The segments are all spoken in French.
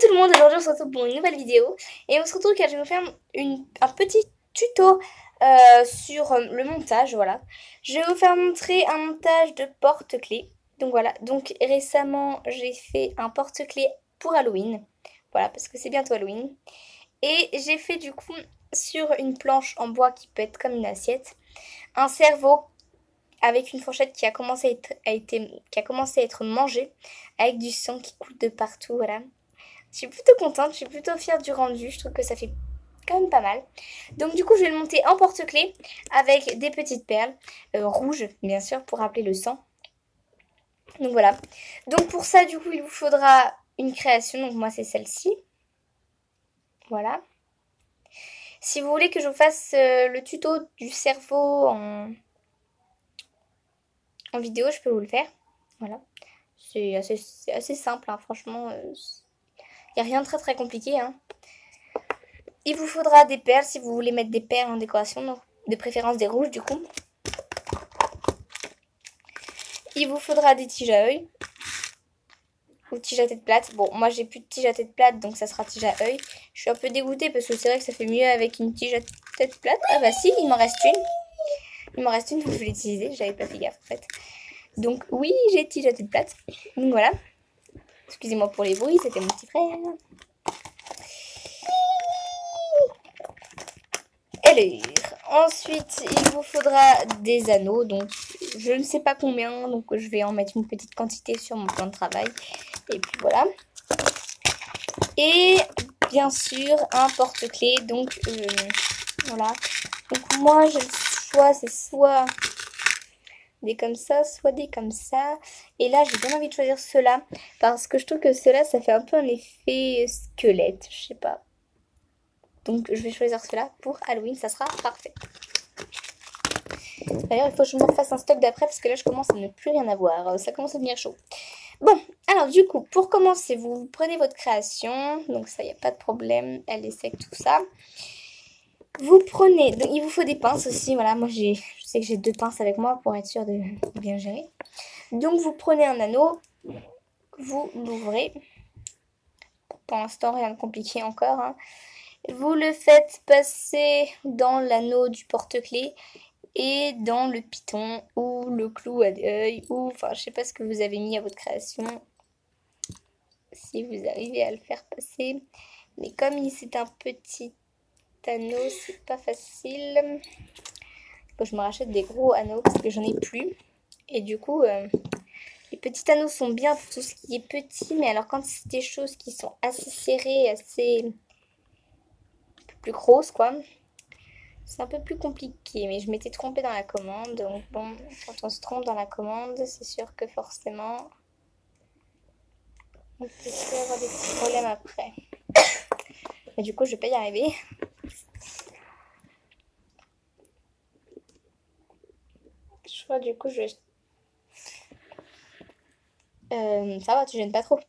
tout le monde, aujourd'hui on se retrouve pour une nouvelle vidéo et on se retrouve car je vais vous faire un petit tuto sur le montage, voilà. Je vais vous faire montrer un montage de porte-clés. Donc voilà, donc récemment j'ai fait un porte-clés pour Halloween, voilà, parce que c'est bientôt Halloween. Et j'ai fait du coup sur une planche en bois qui peut être comme une assiette, un cerveau avec une fourchette qui a commencé à être mangée, avec du sang qui coule de partout, voilà. Je suis plutôt contente, je suis plutôt fière du rendu, je trouve que ça fait quand même pas mal. Donc du coup, je vais le monter en porte-clés avec des petites perles rouges, bien sûr, pour rappeler le sang. Donc voilà. Donc pour ça, du coup, il vous faudra une création, donc moi c'est celle-ci. Voilà. Si vous voulez que je vous fasse le tuto du cerveau en vidéo, je peux vous le faire. Voilà. C'est assez simple, hein, franchement. Il n'y a rien de très compliqué. Hein. Il vous faudra des perles si vous voulez mettre des perles en décoration, donc de préférence des rouges du coup. Il vous faudra des tiges à œil ou tiges à tête plate. Bon, moi j'ai plus de tiges à tête plate, donc ça sera tige à œil. Je suis un peu dégoûtée parce que c'est vrai que ça fait mieux avec une tige à tête plate. Ah bah si, il m'en reste une. Il m'en reste une, donc je vais l'utiliser. J'avais pas fait gaffe en fait. Donc oui, j'ai tige à tête plate. Donc voilà. Excusez-moi pour les bruits, c'était mon petit frère. Alors, ensuite, il vous faudra des anneaux. Donc, je ne sais pas combien. Donc, je vais en mettre une petite quantité sur mon plan de travail. Et puis voilà. Et bien sûr, un porte-clés. Donc, voilà. Donc, moi, j'ai le choix. C'est soit des comme ça, soit des comme ça. Et là, j'ai bien envie de choisir ceux-là. Parce que je trouve que ceux-là, ça fait un peu un effet squelette. Je sais pas. Donc je vais choisir cela pour Halloween, ça sera parfait. D'ailleurs, il faut que je me refasse un stock d'après parce que là, je commence à ne plus rien avoir. Ça commence à devenir chaud. Bon, alors du coup, pour commencer, vous prenez votre création. Donc ça, il n'y a pas de problème. Elle est sec, tout ça. Vous prenez... Donc, il vous faut des pinces aussi. Voilà, moi, je sais que j'ai 2 pinces avec moi pour être sûre de bien gérer. Donc, vous prenez un anneau. Vous l'ouvrez. Pour l'instant, rien de compliqué encore, hein. Vous le faites passer dans l'anneau du porte-clés et dans le piton ou le clou à l'œil ou enfin je sais pas ce que vous avez mis à votre création. Si vous arrivez à le faire passer. Mais comme c'est un petit anneau, c'est pas facile. Il faut que je me rachète des gros anneaux parce que j'en ai plus. Et du coup, les petits anneaux sont bien pour tout ce qui est petit. Mais alors quand c'est des choses qui sont assez serrées, assez... plus grosse quoi, c'est un peu plus compliqué. Mais je m'étais trompée dans la commande, donc bon, quand on se trompe dans la commande, c'est sûr que forcément on peut avoir des petits problèmes après. Et du coup je vais pas y arriver. Je crois du coup je vais... ça va, tu gênes pas trop.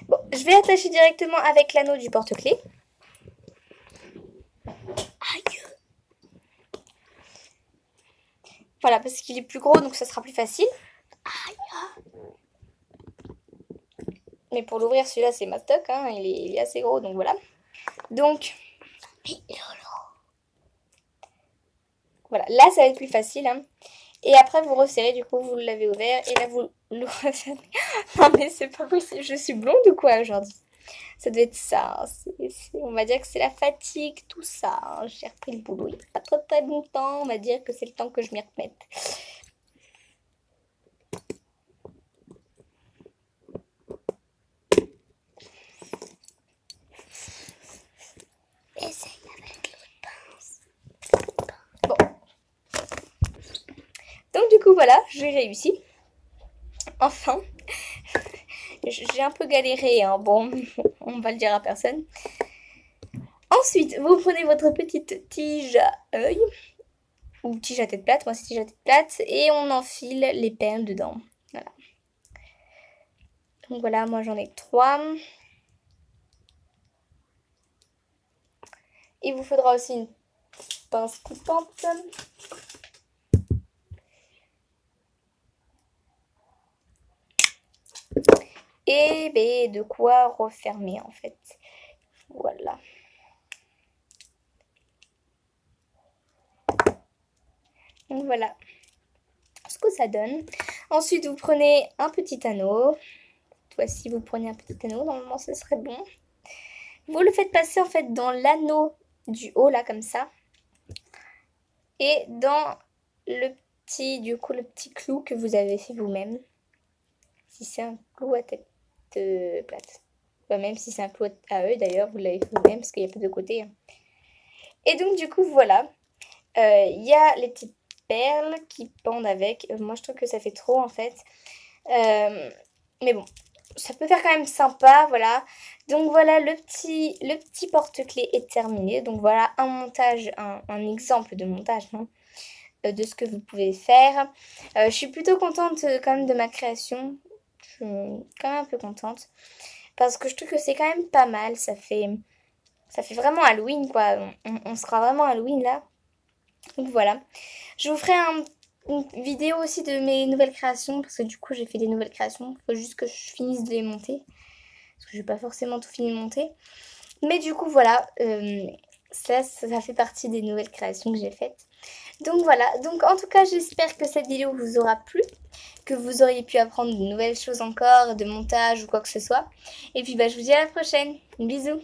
Bon, je vais attacher directement avec l'anneau du porte-clés. Voilà, parce qu'il est plus gros, donc ça sera plus facile. Mais pour l'ouvrir, celui-là, c'est ma stock. Hein, il est assez gros, donc voilà. Donc, voilà, là, ça va être plus facile. Hein. Et après, vous resserrez, du coup, vous l'avez ouvert. Et là, vous le refermez. Non, mais c'est pas possible. Je suis blonde ou quoi aujourd'hui? Ça devait être ça. On va dire que c'est la fatigue, tout ça. Hein. J'ai repris le boulot il n'y a pas très longtemps. On va dire que c'est le temps que je m'y remette. Essaye avec l'autre pince. Bon. Donc du coup, voilà, j'ai réussi. Enfin. J'ai un peu galéré, hein. Bon, on va le dire à personne. Ensuite, vous prenez votre petite tige à œil, ou tige à tête plate, moi c'est tige à tête plate, et on enfile les perles dedans. Voilà. Donc voilà, moi j'en ai 3. Il vous faudra aussi une pince coupante. et ben, de quoi refermer en fait. Voilà. Donc voilà ce que ça donne. Ensuite, vous prenez un petit anneau. Voici, vous prenez un petit anneau. Normalement, ce serait bon. Vous le faites passer en fait dans l'anneau du haut, là, comme ça. Et dans le petit, du coup, le petit clou que vous avez fait vous-même. Si c'est un clou à tête plate. Enfin, même si c'est un clou à eux, d'ailleurs, vous l'avez fait vous-même parce qu'il n'y a pas de côté. Et donc, du coup, voilà. Il y a les petites perles qui pendent avec. Moi, je trouve que ça fait trop, en fait. Mais bon, ça peut faire quand même sympa, voilà. Donc, voilà, le petit porte-clés est terminé. Donc, voilà un montage, un exemple de montage, hein, de ce que vous pouvez faire. Je suis plutôt contente quand même de ma création. Je suis quand même un peu contente. Parce que je trouve que c'est quand même pas mal. Ça fait vraiment Halloween, quoi. On sera vraiment Halloween, là. Donc voilà. Je vous ferai une vidéo aussi de mes nouvelles créations. Parce que du coup, j'ai fait des nouvelles créations. Il faut juste que je finisse de les monter. Parce que je n'ai pas forcément tout fini de monter. Mais du coup, voilà. Ça fait partie des nouvelles créations que j'ai faites. Donc voilà. Donc en tout cas, j'espère que cette vidéo vous aura plu. Que vous auriez pu apprendre de nouvelles choses encore, de montage ou quoi que ce soit. Et puis bah, je vous dis à la prochaine. Bisous.